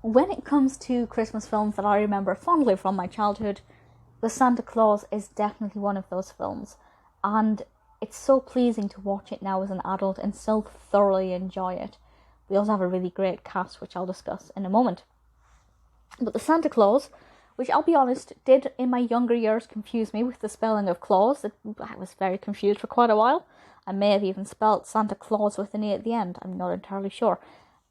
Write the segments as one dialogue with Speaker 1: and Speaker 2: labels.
Speaker 1: when it comes to Christmas films that I remember fondly from my childhood, The Santa Claus is definitely one of those films. And it's so pleasing to watch it now as an adult and still thoroughly enjoy it. We also have a really great cast, which I'll discuss in a moment. But The Santa Claus, which I'll be honest, did in my younger years confuse me with the spelling of Claus. I was very confused for quite a while. I may have even spelt Santa Claus with an E at the end. I'm not entirely sure.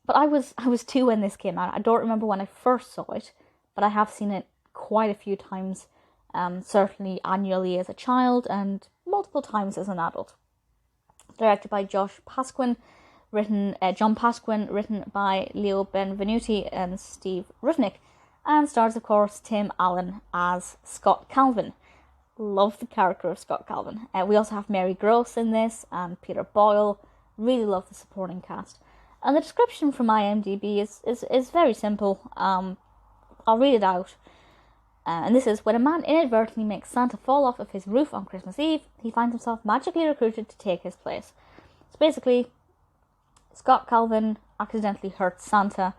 Speaker 1: But I was 2 when this came out. I don't remember when I first saw it, but I have seen it quite a few times, certainly annually as a child and multiple times as an adult. Directed by John Pasquin, written by Leo Benvenuti and Steve Rudnick, and stars, of course, Tim Allen as Scott Calvin. Love the character of Scott Calvin. We also have Mary Gross in this and Peter Boyle. Really love the supporting cast. And the description from IMDb is very simple. I'll read it out. And this is: when a man inadvertently makes Santa fall off of his roof on Christmas Eve, he finds himself magically recruited to take his place. So basically, Scott Calvin accidentally hurts Santa,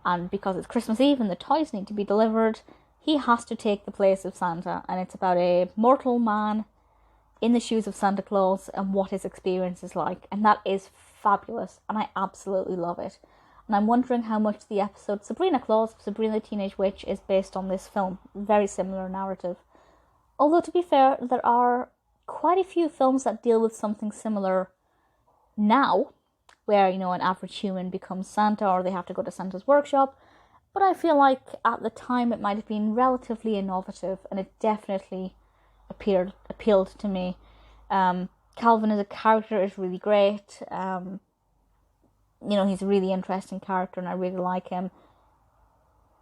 Speaker 1: and because it's Christmas Eve and the toys need to be delivered, he has to take the place of Santa. And it's about a mortal man in the shoes of Santa Claus and what his experience is like. And that is fabulous, and I absolutely love it. And I'm wondering how much the episode Sabrina Claus, Sabrina the Teenage Witch is based on this film. Very similar narrative. Although, to be fair, there are quite a few films that deal with something similar now, where, you know, an average human becomes Santa or they have to go to Santa's workshop. But I feel like at the time it might have been relatively innovative, and it definitely appealed to me. Calvin as a character is really great. You know, he's a really interesting character and I really like him.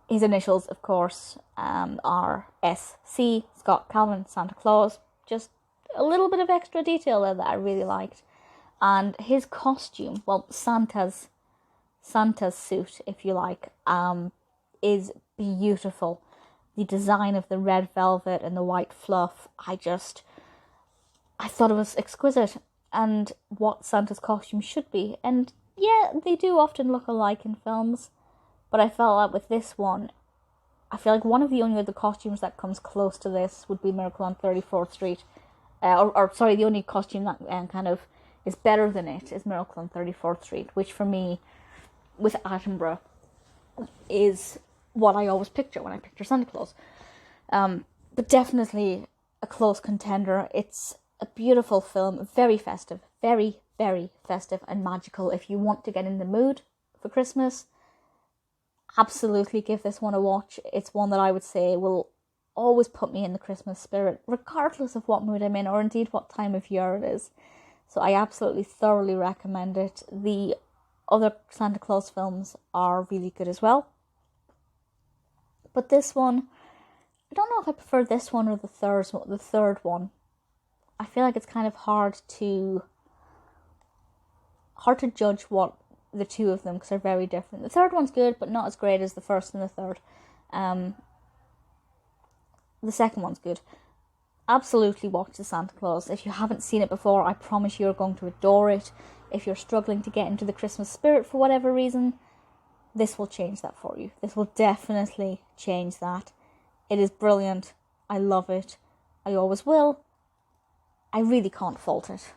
Speaker 1: His initials, of course, are SC, Scott Calvin, Santa Claus. Just a little bit of extra detail there that I really liked. And his costume, well, Santa's suit, if you like, is beautiful. The design of the red velvet and the white fluff, I thought it was exquisite, and what Santa's costume should be. And yeah, they do often look alike in films, but I felt like with this one, I feel like one of the only other costumes that comes close to this would be Miracle on 34th Street. The only costume that kind of is better than it is Miracle on 34th Street, which for me, with Attenborough, is what I always picture when I picture Santa Claus. But definitely a close contender. It's a beautiful film, very festive, very, very festive and magical. If you want to get in the mood for Christmas, absolutely give this one a watch. It's one that I would say will always put me in the Christmas spirit, regardless of what mood I'm in or indeed what time of year it is. So I absolutely thoroughly recommend it. The other Santa Claus films are really good as well. But this one, I don't know if I prefer this one or the third one. I feel like it's kind of hard to judge what the two of them, because they're very different. The third one's good, but not as great as the first and the third. The second one's good. Absolutely watch The Santa Claus. If you haven't seen it before, I promise you're going to adore it. If you're struggling to get into the Christmas spirit for whatever reason, this will change that for you. This will definitely change that. It is brilliant. I love it. I always will. I really can't fault it.